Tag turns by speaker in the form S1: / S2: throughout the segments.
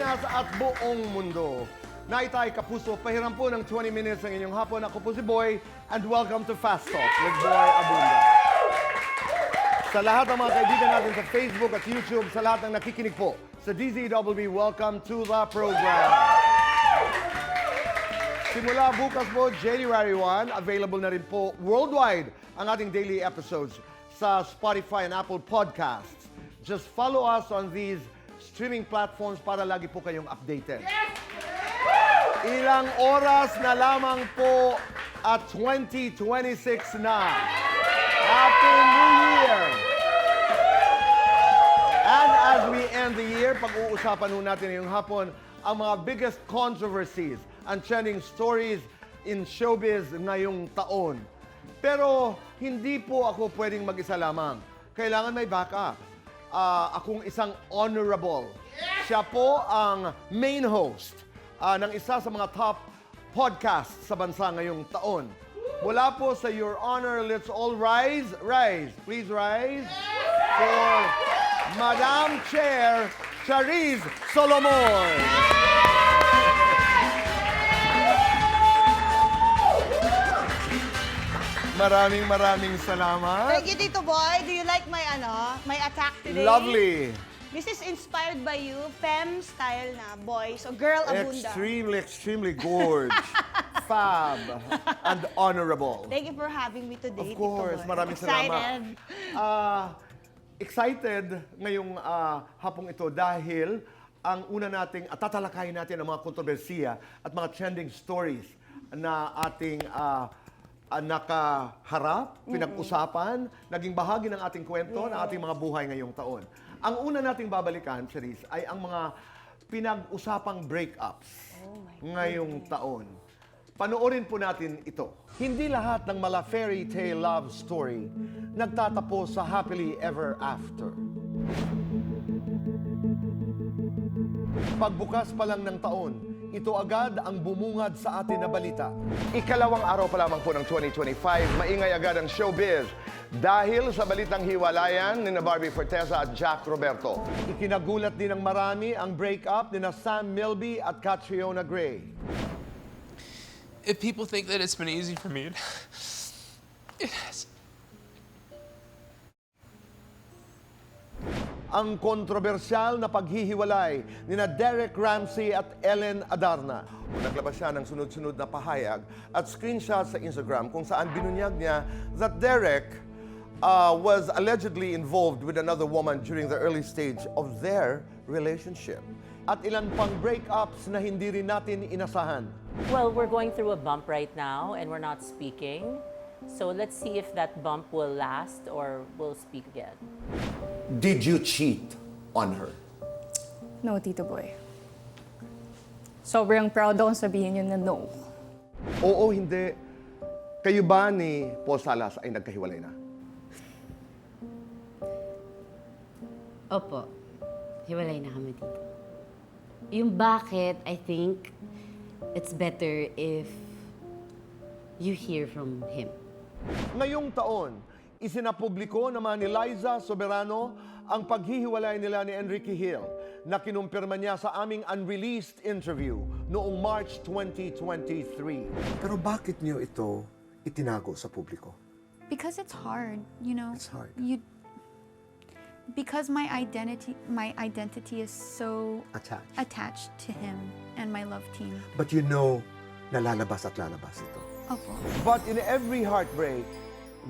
S1: Pilipinas at buong mundo. Naitay Kapuso, pahiram po ng 20 minutes ng inyong hapon. Ako po si Boy, and welcome to Fast Talk with Boy Abunda. Sa lahat ng mga kaibigan natin sa Facebook at YouTube, sa lahat ng nakikinig po sa DZWB, welcome to the program. Simula bukas po, January 1, available na rin po worldwide ang ating daily episodes sa Spotify and Apple Podcasts. Just follow us on these streaming platforms para lagi po kayong updated. Ilang oras na lamang po at 2026 na. Happy New Year! And as we end the year, pag-uusapan nun natin ngayong hapon ang mga biggest controversies and trending stories in showbiz ngayong taon. Pero hindi po ako pwedeng mag-isa lamang. Kailangan may backup. Akong isang honorable. Siya po ang main host ng isa sa mga top podcasts sa bansa ngayong taon. Mula po sa Your Honor, let's all rise. Rise. Please rise. For Madam Chair Charisse Solomon. Maraming salamat.
S2: Thank you, Tito Boy. Do you like my attack today?
S1: Lovely.
S2: This is inspired by you, femme style na boy. So, girl abunda.
S1: Extremely gorge, fab, and honorable.
S2: Thank you for having me today,
S1: Of course,
S2: Tito Boy.
S1: maraming salamat. Excited ngayong hapong ito dahil ang una nating tatalakayin natin ang mga kontrobersiya at mga trending stories na ating nakaharap, pinag-usapan, naging bahagi ng ating kwento, ng ating mga buhay ngayong taon. Ang una nating babalikan, Charisse, ay ang mga pinag-usapang breakups ngayong taon. Panoorin po natin ito. Hindi lahat ng mala fairy tale love story nagtatapos sa happily ever after. Pagbukas pa lang ng taon, ito agad ang bumungad sa atin na balita. Ikalawang araw pa lamang po ng 2025, maingay agad ang showbiz dahil sa balitang hiwalayan ni Barbie Forteza at Jack Roberto. Ikinagulat din ng marami ang breakup ni Sam Milby at Catriona Gray.
S3: If people think that it's been easy for me, it has.
S1: Ang kontrobersyal na paghihiwalay ni Derek Ramsey at Ellen Adarna. Naglabas siya ng sunod-sunod na pahayag at screenshot sa Instagram kung saan binunyag niya that Derek was allegedly involved with another woman during the early stage of their relationship. At ilan pang breakups na hindi rin natin inasahan.
S4: Well, we're going through a bump right now and we're not speaking. So let's see if that bump will last or we'll speak again.
S1: Did you cheat on her?
S5: No, Tito Boy. Sobrang proud akong sabihin yun na no.
S1: Oo, hindi. Kayo ba ni Paul Salas ay nagkahiwalay na?
S6: Opo, hiwalay na kami dito. Yung bakit, I think, it's better if you hear from him.
S1: Ngayong taon, isinapubliko naman ni Liza Soberano ang paghihiwalay nila ni Enrique Hill na kinumpirma niya sa aming unreleased interview noong March 2023. Pero bakit niyo ito itinago sa publiko?
S7: Because it's hard, you know.
S1: It's hard.
S7: Because my identity is so attached to him and my love team.
S1: But you know na lalabas at lalabas ito.
S7: Opo.
S1: But in every heartbreak,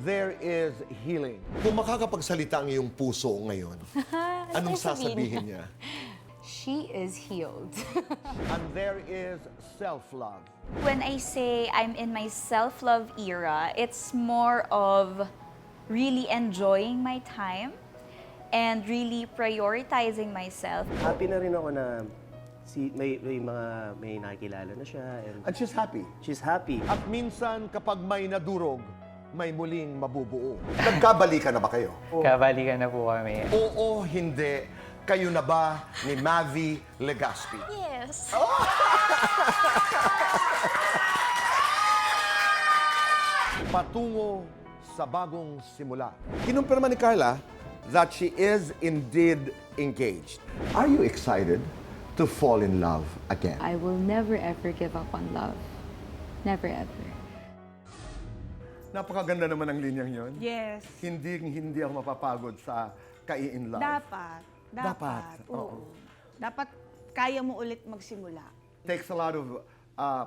S1: there is healing. Kung makakapagsalita ang iyong puso ngayon, anong sasabihin niya?
S6: She is healed.
S1: And there is self-love.
S8: When I say I'm in my self-love era, it's more of really enjoying my time and really prioritizing myself.
S9: Happy na rin ako na may nakikilala na siya.
S1: And she's happy.
S9: She's happy.
S1: At minsan, kapag may nadurog, may muling mabubuo. Nagkabalikan na ba kayo?
S10: Kabalikan na po kami.
S1: Oo, hindi. Kayo na ba ni Mavi Legaspi?
S8: Yes.
S1: Patungo sa bagong simula. Kinumpirma ni Carla that she is indeed engaged. Are you excited to fall in love again?
S6: I will never ever give up on love. Never ever.
S1: Napakaganda naman ang linyang yon.
S2: Yes.
S1: Hindi ako mapapagod sa kai-in love.
S2: Dapat. Oo. Dapat kaya mo ulit magsimula.
S1: Takes a lot of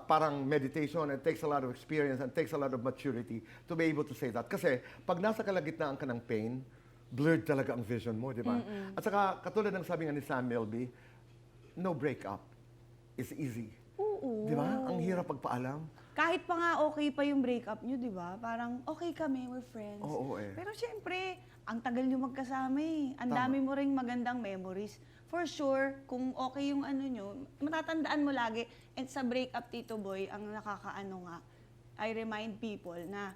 S1: parang meditation, it takes a lot of experience, and takes a lot of maturity to be able to say that. Kasi pag nasa kalagitnaan ka ng pain, blurred talaga ang vision mo, di ba? At saka, katulad ng sabi nga ni Sam Melby, no breakup is easy.
S2: Oo.
S1: Di ba? Ang hirap pagpaalam.
S2: Kahit pa nga okay pa yung breakup nyo, di ba? Parang okay kami, we're friends.
S1: Oo eh.
S2: Pero syempre, ang tagal nyo magkasama eh. Ang
S1: Tama.
S2: dami mo ring magandang memories. For sure, kung okay yung ano nyo, matatandaan mo lagi. And sa breakup, Tito Boy, ang nakakaano nga, I remind people na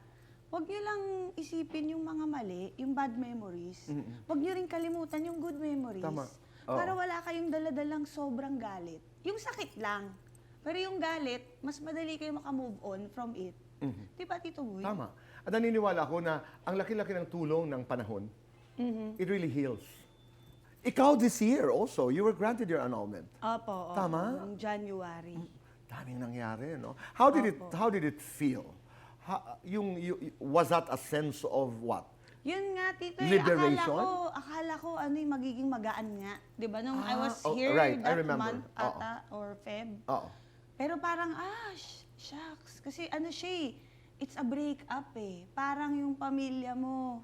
S2: huwag nyo lang isipin yung mga mali, yung bad memories. Huwag nyo rin kalimutan yung good memories.
S1: Tama. Oo.
S2: Para wala kayong daladalang sobrang galit. Yung sakit lang. Pero yung galit, mas madali kayo makamove on from it. Di ba, Tito Boy?
S1: Tama. At naniniwala ko na ang laki-laki ng tulong ng panahon, it really heals. Ikaw this year also, you were granted your annulment.
S2: Opo,
S1: Tama?
S2: noong January.
S1: Daming nangyari, no? How did it feel? Was that a sense of what?
S2: Yun nga, Tito.
S1: Liberation?
S2: Akala ko ano yung magiging magaan nga. Di ba? Nung I was
S1: oh,
S2: here
S1: right. I
S2: that
S1: remember.
S2: month ata, or Feb.
S1: Oo.
S2: Pero parang, shucks. Kasi ano siya it's a breakup eh. Parang yung pamilya mo,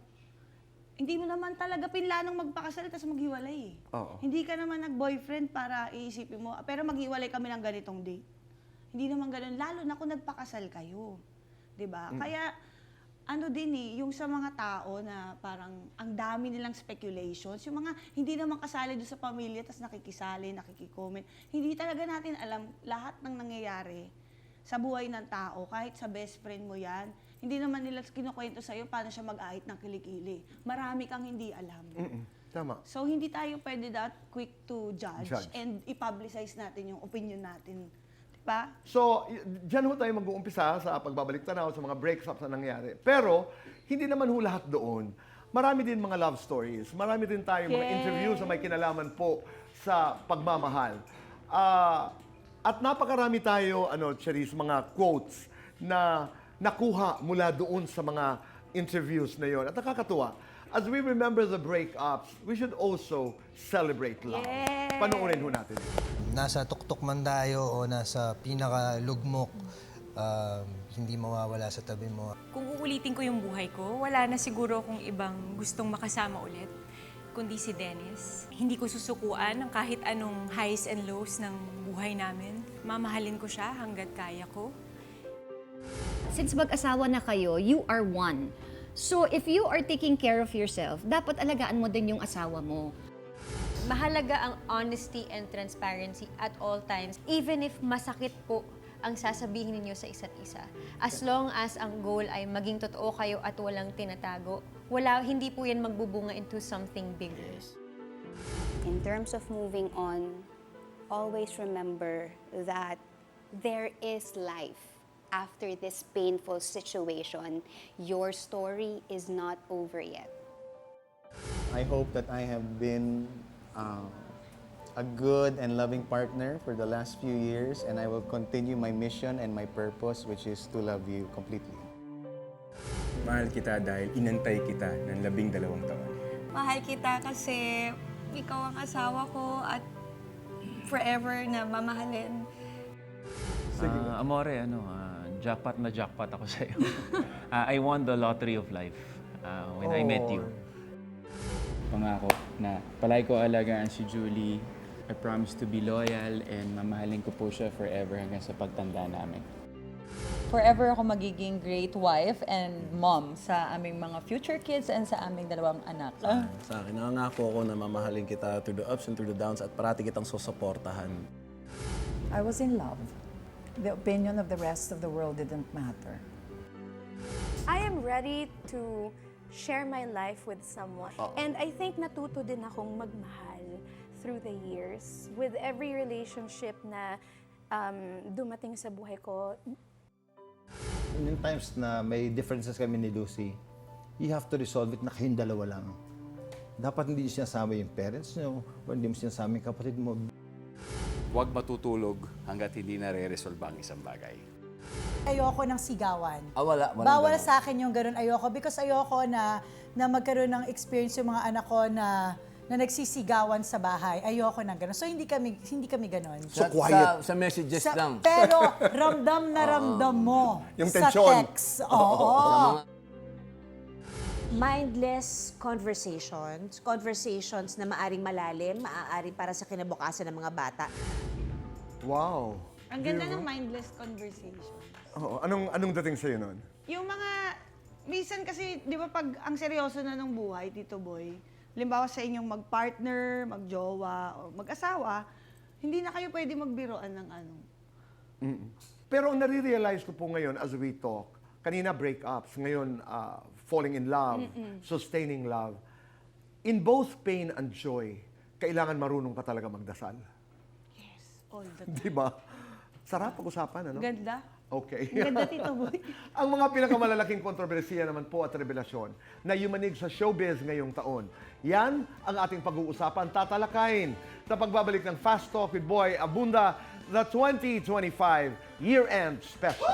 S2: hindi mo naman talaga pinlanong magpakasal tapos maghiwalay eh.
S1: Oo.
S2: Hindi ka naman nag-boyfriend para iisipin mo, pero maghiwalay kami ng ganitong date. Hindi naman ganun. Lalo na kung nagpakasal kayo. 'Di ba? Kaya, ano din yung sa mga tao na parang ang dami nilang speculations, yung mga hindi naman kasali doon sa pamilya, tapos nakikisali, nakikicomment. Hindi talaga natin alam lahat ng nangyayari sa buhay ng tao, kahit sa best friend mo yan. Hindi naman nila kinukwento sa'yo paano siya mag-ahit ng kilikili. Marami kang hindi alam.
S1: Tama.
S2: So, hindi tayo pwede that quick to judge. And i-publicize natin yung opinion natin. Diba?
S1: So, dyan ho tayo mag-uumpisa sa pagbabalik tanaw sa mga breakups na nangyari. Pero, hindi naman ho lahat doon. Marami din mga love stories. Marami din tayong mga interviews na may kinalaman po sa pagmamahal. At napakarami tayo, Cherise, mga quotes na nakuha mula doon sa mga interviews na yon. At nakakatuwa. As we remember the breakups, we should also celebrate love. Panoorin ho natin.
S11: Nasa tuktok man tayo o nasa pinakalugmok, hindi mawawala sa tabi mo.
S12: Kung uulitin ko yung buhay ko, wala na siguro akong ibang gustong makasama ulit, kundi si Dennis. Hindi ko susukuan ng kahit anong highs and lows ng buhay namin. Mamahalin ko siya hanggat kaya ko.
S6: Since mag-asawa na kayo, you are one. So if you are taking care of yourself, dapat alagaan mo din yung asawa mo.
S13: Mahalaga ang honesty and transparency at all times, even if masakit po ang sasabihin ninyo sa isa't isa. As long as ang goal ay maging totoo kayo at walang tinatago, hindi po yan magbubunga into something bigger.
S14: In terms of moving on, always remember that there is life after this painful situation. Your story is not over yet.
S15: I hope that I have been a good and loving partner for the last few years, and I will continue my mission and my purpose, which is to love you completely.
S16: Mahal kita dahil inantay kita ng 12 taon.
S13: Mahal kita kasi ikaw ang asawa ko at forever na mamahalin.
S17: Amore, jackpot na jackpot ako sa'yo. I won the lottery of life when I met you.
S10: Pangako na palagi ko alagaan si Julie. I promise to be loyal and mamahalin ko po siya forever hanggang sa pagtanda namin.
S18: Forever ako magiging great wife and mom sa aming mga future kids and sa aming dalawang anak.
S19: Sa akin, nangangako ako na mamahalin kita through the ups and through the downs at parati kitang susuportahan.
S20: I was in love. The opinion of the rest of the world didn't matter.
S21: I am ready to share my life with someone. And I think natuto din akong magmahal through the years. With every relationship na dumating sa buhay ko.
S22: In times na may differences kami ni Lucy, you have to resolve it na kayong dalawa lang. Dapat hindi sinasama yung parents nyo, o hindi mo sinasama yung kapatid mo.
S3: huwag matutulog hanggat hindi nare-resolve ang isang bagay.
S4: Ayoko ng sigawan.
S3: Wala.
S4: Bawal sa akin yung ganun. Ayoko because ayoko na magkaroon ng experience yung mga anak ko na nagsisigawan sa bahay. Ayoko ng ganun. So hindi kami ganun.
S3: So Sa messages lang.
S4: Pero ramdam na ramdam mo
S1: Yung
S4: sa
S1: tensyon.
S4: text. Oo.
S23: Mindless conversations na maaring malalim, maaari para sa kinabukasan ng mga bata.
S1: Wow.
S2: Ang ganda ng mindless conversation.
S1: Oo. Anong dating sa'yo nun?
S2: Yung mga, minsan kasi, di ba pag ang seryoso na ng buhay, Tito Boy, limbawa sa inyong mag-partner, mag-jowa, o mag-asawa, hindi na kayo pwede magbiroan ng ano.
S1: Pero ang nare-realize ko po ngayon as we talk, kanina breakups, ngayon falling in love, sustaining love. In both pain and joy, kailangan marunong ka talaga magdasal.
S2: All the time.
S1: Di ba? Sarap pag-usapan, ano?
S2: Ganda.
S1: Okay.
S2: Ganda, Tito Boy.
S1: Ang mga pinakamalalaking kontrobersiya naman po at revelasyon na yumanig sa showbiz ngayong taon. Yan ang ating pag-uusapan, tatalakayin sa pagbabalik ng Fast Talk with Boy Abunda, the 2025 Year-End Special.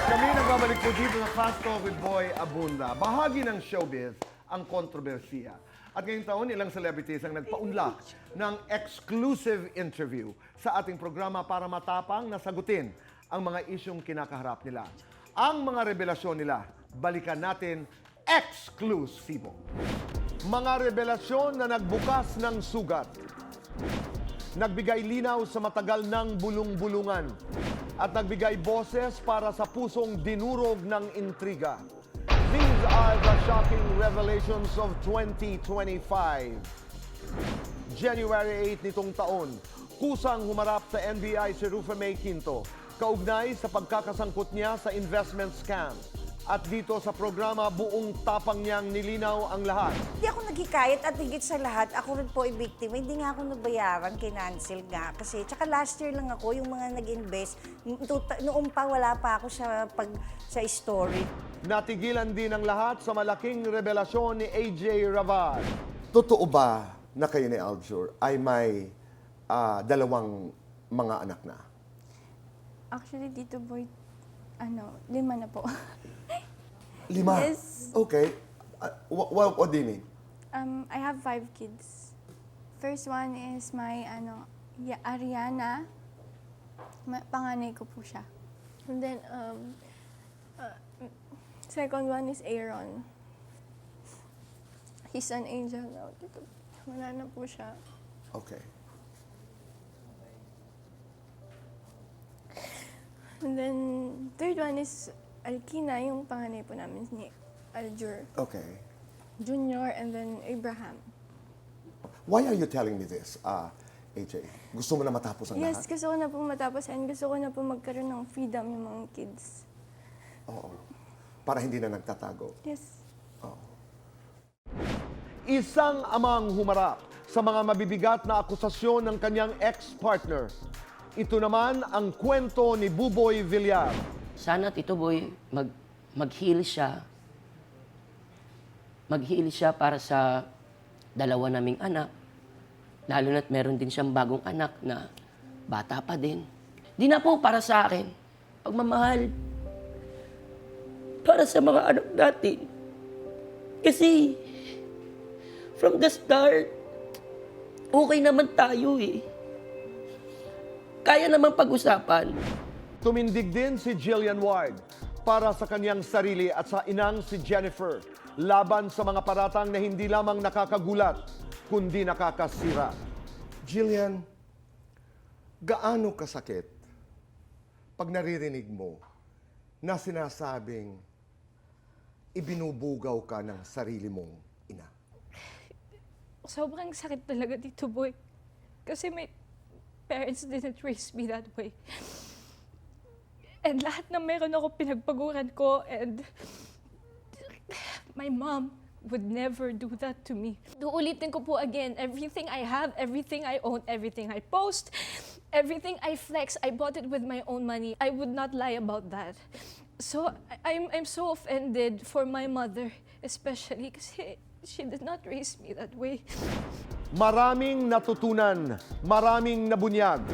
S1: Kami nagbabalik po dito sa Fast Talk with Boy Abunda. Bahagi ng showbiz ang kontrobersiya. At ngayong taon, ilang celebrities ang nagpaunlak ng exclusive interview sa ating programa para matapang na sagutin ang mga isyong kinakaharap nila. Ang mga revelasyon nila, balikan natin eksklusibo. Mga revelasyon na nagbukas ng sugat. Nagbigay linaw sa matagal ng bulung-bulungan at nagbigay boses para sa pusong dinurog ng intriga. These are the shocking revelations of 2025. January 8 nitong taon, kusang humarap sa NBI si Rufa May Quinto, kaugnay sa pagkakasangkot niya sa investment scam. At dito sa programa, buong tapang niyang nilinaw ang lahat.
S23: Hindi ako naghikayat at higit sa lahat, ako rin po ay biktima. Hindi nga ako nabayaran, kinancel nga. Kasi, tsaka last year lang ako, yung mga nag-invest, noong pa wala pa ako sa story.
S1: Natigilan din ang lahat sa malaking revelasyon ni AJ Raval. Totoo ba na kayo ni Aljur ay may dalawang mga anak na?
S24: Actually, Tito Boy, 5 na po.
S1: 5?
S24: Yes.
S1: Okay. What do you mean?
S24: I have 5 kids. First one is my, Ariana. Panganay ko po siya. And then, second one is Aaron. He's an angel now. Wala na po siya.
S1: Okay.
S24: And then, third one is Alkina, yung panganay po namin ni Aljur.
S1: Okay.
S24: Junior, and then Abraham.
S1: Why are you telling me this, AJ? Gusto mo na matapos ang
S24: Yes,
S1: lahat?
S24: gusto ko na po matapos and gusto ko na po magkaroon ng freedom yung mga kids.
S1: Oo. Para hindi na nagtatago.
S24: Yes.
S1: Isang amang humarap sa mga mabibigat na akusasyon ng kanyang ex-partner. Ito naman ang kwento ni Buboy Villar.
S25: Sana, Tito Boy, mag-heal siya. Mag-heal siya para sa dalawa naming anak. Lalo na't meron din siyang bagong anak na bata pa din. Di na po para sa akin. Pagmamahal. Para sa mga anak natin. Kasi, from the start, okay naman tayo eh. Kaya naman pag-usapan.
S1: Tumindig din si Jillian Ward para sa kanyang sarili at sa inang si Jennifer laban sa mga paratang na hindi lamang nakakagulat kundi nakakasira. Jillian, gaano kasakit pag naririnig mo na sinasabing ibinubugaw ka ng sarili mong ina?
S24: Sobrang sakit talaga, Tito Boy. Kasi my parents didn't raise me that way. And lahat na meron ako pinagpaguran ko, and my mom would never do that to me. Uulitin ko po again, everything I have, everything I own, everything I post, everything I flex, I bought it with my own money. I would not lie about that. So I'm so offended for my mother, especially kasi She did not raise me that way.
S1: Maraming natutunan, maraming nabunyag.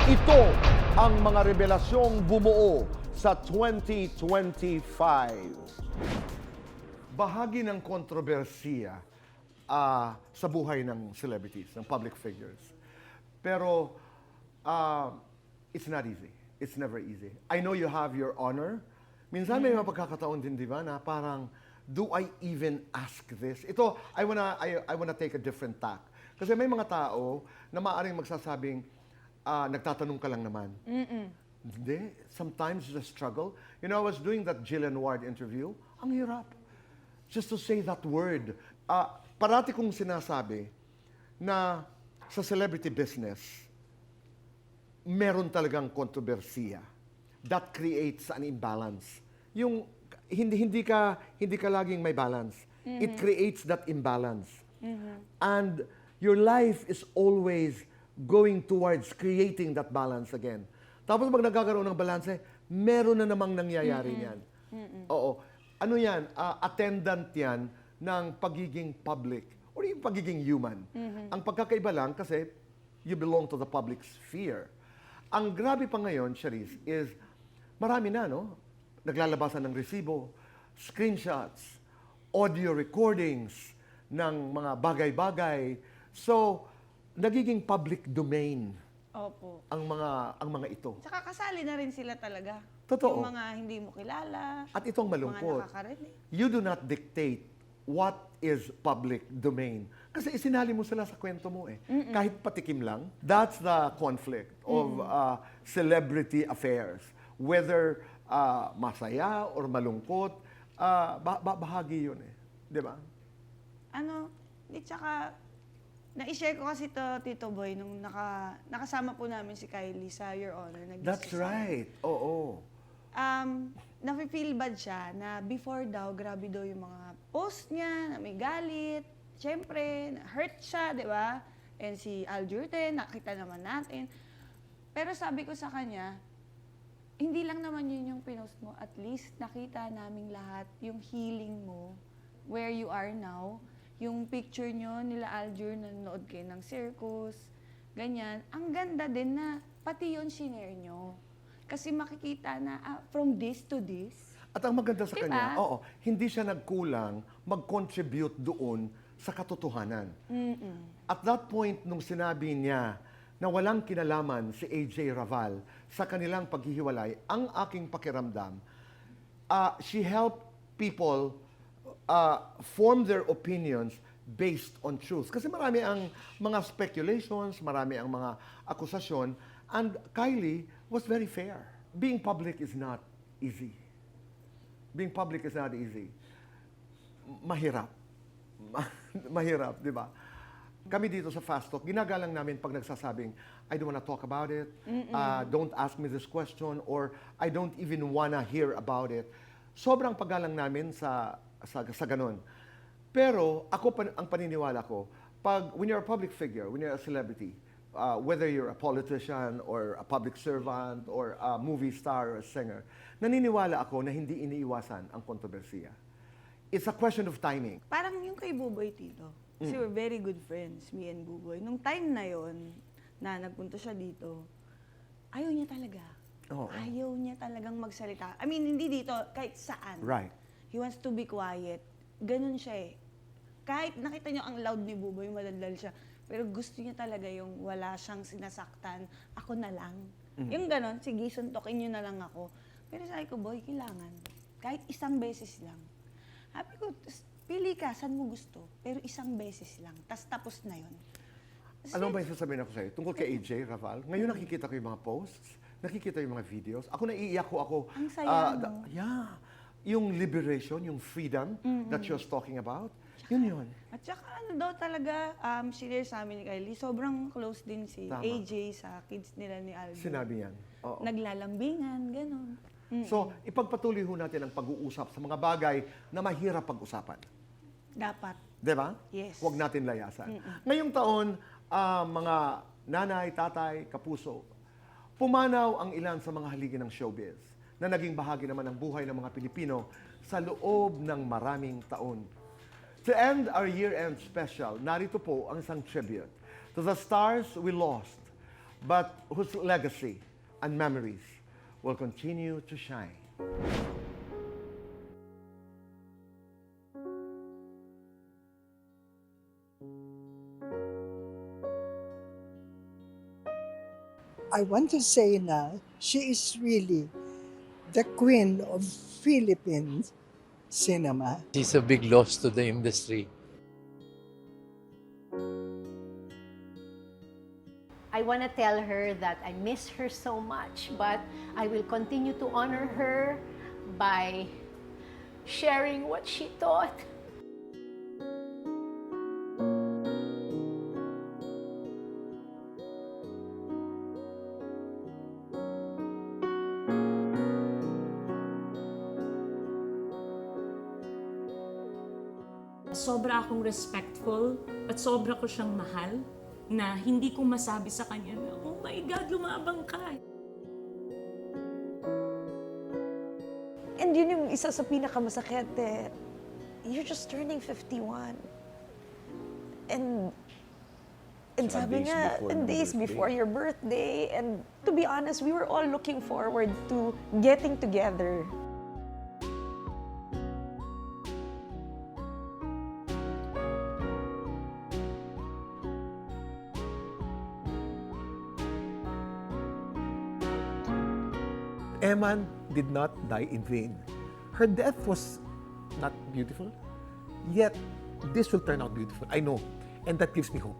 S1: Ito ang mga revelasyong bumuo sa 2025. Bahagi ng kontrobersiya sa buhay ng celebrities, ng public figures. Pero it's not easy. It's never easy. I know you have your honor. Minsan may mga pagkakataon din, di ba, na parang, do I even ask this? Ito, I wanna take a different tack. Kasi may mga tao na maaaring magsasabing, nagtatanong ka lang naman. Hindi. Sometimes it's a struggle. You know, I was doing that Jillian Ward interview. Ang hirap. Just to say that word. Parati kong sinasabi na sa celebrity business, meron talagang kontrobersiya. That creates an imbalance. Yung hindi ka laging may balance. It creates that imbalance. And your life is always going towards creating that balance again. Tapos pag nagkakaroon ng balance, meron na namang nangyayari niyan. Oo. Ano yan? Attendant yan ng pagiging public or yung pagiging human. Ang pagkakaiba lang kasi you belong to the public sphere. Ang grabe pa ngayon, Charisse, is marami na, no? Naglalabasan ng resibo, screenshots, audio recordings ng mga bagay-bagay. So, nagiging public domain
S2: Opo.
S1: ang mga ito.
S2: Tsaka kasali na rin sila talaga.
S1: Totoo.
S2: Yung mga hindi mo kilala.
S1: At itong malungkot,
S2: Mga nakakarinig.
S1: you do not dictate what is public domain. Kasi isinali mo sila sa kwento mo eh. Kahit patikim lang. That's the conflict of celebrity affairs. Whether masaya or malungkot, bahagi yun eh. Di ba?
S2: Tsaka, na-share ko kasi to, Tito Boy, nung nakasama po namin si Kylie sa Your Honor.
S1: That's right. Oo.
S2: Nafe-feel bad siya na before daw, grabe daw yung mga post niya, na may galit. Siyempre, hurt siya, di ba? And si Aljurte, nakita naman natin. Pero sabi ko sa kanya, hindi lang naman yun yung pinost mo. At least nakita naming lahat yung healing mo, where you are now. Yung picture nyo nila Aljur, nanonood kayo ng circus, ganyan. Ang ganda din na pati yun shinare nyo. Kasi makikita na from this to this.
S1: At ang maganda sa
S2: Diba?
S1: kanya, hindi siya nagkulang mag-contribute doon sa katotohanan. At that point, nung sinabi niya na walang kinalaman si AJ Raval sa kanilang paghihiwalay, ang aking pakiramdam, she helped people form their opinions based on truth. Kasi marami ang mga speculations, marami ang mga akusasyon, and Kylie was very fair. Being public is not easy. Being public is not easy. Mahirap. Mahirap, di ba? Kami dito sa Fast Talk, ginagalang namin pag nagsasabing, I don't wanna talk about it, don't ask me this question, or I don't even wanna hear about it. Sobrang paggalang namin sa ganun. Pero ang paniniwala ko, when you're a public figure, when you're a celebrity, whether you're a politician or a public servant or a movie star or a singer, naniniwala ako na hindi iniiwasan ang kontrobersiya. It's a question of timing.
S2: Parang yung kay Buboy, Tito. Kasi we're very good friends, me and Buboy. Nung time na yon na nagpunta siya dito, ayaw niya talaga. Ayaw niya talagang magsalita. I mean, hindi dito, kahit saan.
S1: Right.
S2: He wants to be quiet. Ganun siya eh. Kahit nakita niyo ang loud ni Buboy, madaldal siya. Pero gusto niya talaga yung wala siyang sinasaktan. Ako na lang. Yung ganon, sige, suntokin niyo na lang ako. Pero sabi ko, boy, kailangan. Kahit isang beses lang. Sabi ko, pili ka, saan mo gusto. Pero isang beses lang. Tapos na yun.
S1: Alam mo ba yung sasabihin ako sa'yo? Tungkol kay AJ Raval, ngayon nakikita ko yung mga posts, nakikita yung mga videos. Ako naiiyak ako.
S2: Ang saya, no?
S1: Yeah. Yung liberation, yung freedom that she was talking about, yun.
S2: At saka talaga, share sa amin ni Kylie, sobrang close din si
S1: Tama.
S2: AJ sa kids nila ni Aldo.
S1: Sinabi yan. Oo.
S2: Naglalambingan, gano'n.
S1: So, ipagpatuloy ho natin ang pag-uusap sa mga bagay na mahirap pag-usapan.
S2: Dapat.
S1: Di ba?
S2: Yes.
S1: Huwag natin layasan. Ngayong taon, mga nanay, tatay, kapuso, pumanaw ang ilan sa mga haligi ng showbiz na naging bahagi naman ng buhay ng mga Pilipino sa loob ng maraming taon. To end our year-end special, narito po ang isang tribute to the stars we lost, but whose legacy and memories will continue to shine.
S5: I want to say na she is really the queen of Philippine cinema.
S7: She's a big loss to the industry.
S8: I want to tell her that I miss her so much, but I will continue to honor her by sharing what she taught.
S9: Sobra akong respectful at sobra ko siyang mahal na hindi ko masabi sa kanya na, oh my God, lumabang ka.
S11: And yun yung isa sa pinakamasakit eh. You're just turning 51. And sabi nga, and days before your birthday. And to be honest, we were all looking forward to getting together.
S26: Eman did not die in vain. Her death was not beautiful, yet this will turn out beautiful. I know, and that gives me hope.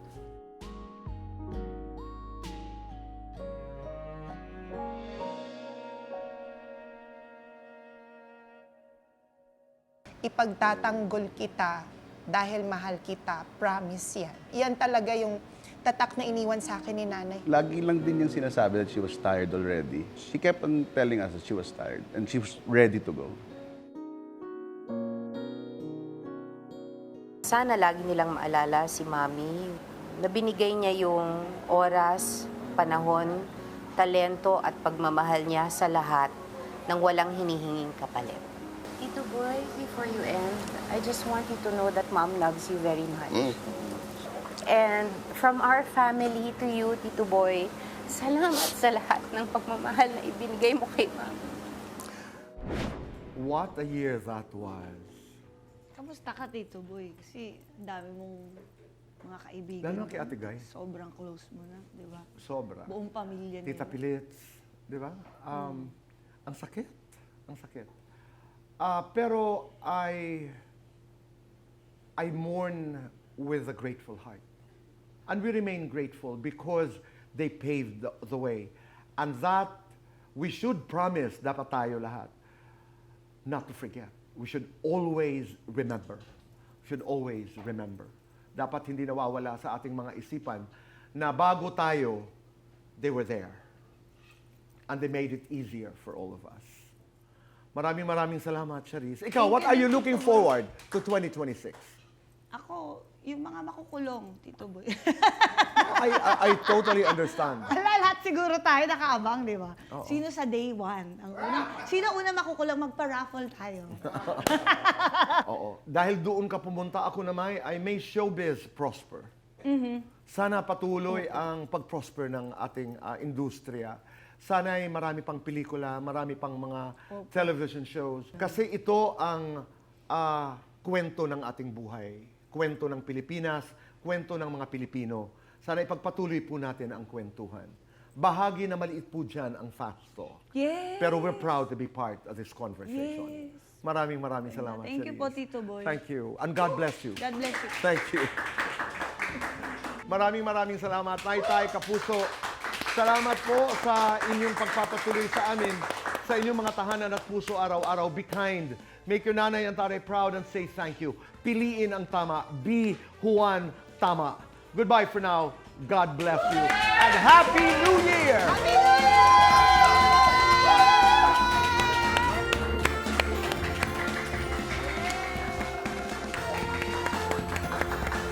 S27: Ipagtatanggol kita dahil mahal kita, promise yan. Yan talaga yung tatak na iniwan sa akin ni nanay.
S28: Lagi lang din yung sinasabi that she was tired already. She kept on telling us that she was tired and she was ready to go.
S29: Sana lagi nilang maalala si Mami na binigay niya yung oras, panahon, talento at pagmamahal niya sa lahat nang walang hinihinging kapalit. Tito Boy, before you end, I just want you to know that Mom loves you very much. And from our family to you, Tito Boy, salamat sa lahat ng pagmamahal na ibinigay mo kay Mom.
S1: What a year that was.
S2: Kamusta ka, Tito Boy? Kasi ang dami mong mga kaibigan.
S1: Lalo kay Ate Guy.
S2: Sobrang close mo na, di ba?
S1: Sobra.
S2: Buong pamilya nila.
S1: Tita Pilits, di ba? Ang sakit. Ang sakit. Pero I mourn with a grateful heart. And we remain grateful because they paved the way. And that we should promise, dapat tayo lahat, not to forget. We should always remember. Should always remember. Dapat hindi nawawala sa ating mga isipan na bago tayo, they were there. And they made it easier for all of us. Maraming salamat, Charisse. Ikaw, what are you looking forward to 2026?
S2: Ako, yung mga makukulong, Tito Boy.
S1: I totally understand.
S2: Lahat siguro tayo nakaabang, di ba?
S1: Oo.
S2: Sino sa day one? Sino una makukulong? Magpa-raffle tayo.
S1: Oo. Dahil doon ka pumunta, ako naman, I may showbiz prosper. Sana patuloy ang pag-prosper ng ating industriya. Sana ay marami pang pelikula, marami pang mga television shows. Kasi ito ang kwento ng ating buhay. Kwento ng Pilipinas, kwento ng mga Pilipino. Sana ipagpatuloy po natin ang kwentuhan. Bahagi na maliit po dyan ang Fast Talk.
S2: Yes!
S1: Pero we're proud to be part of this conversation.
S2: Yes.
S1: Maraming salamat,
S2: Thank you
S1: Charisse.
S2: po, Tito Boy.
S1: Thank you. And God bless you.
S2: God bless you.
S1: Thank you. Maraming salamat, Taytay, Kapuso. Salamat po sa inyong pagpapatuloy sa amin, sa inyong mga tahanan at puso araw-araw. Be kind. Make your nanay and tatay proud and say thank you. Piliin ang tama. Be Juan Tama. Goodbye for now. God bless you. And Happy New Year!
S2: Happy New Year!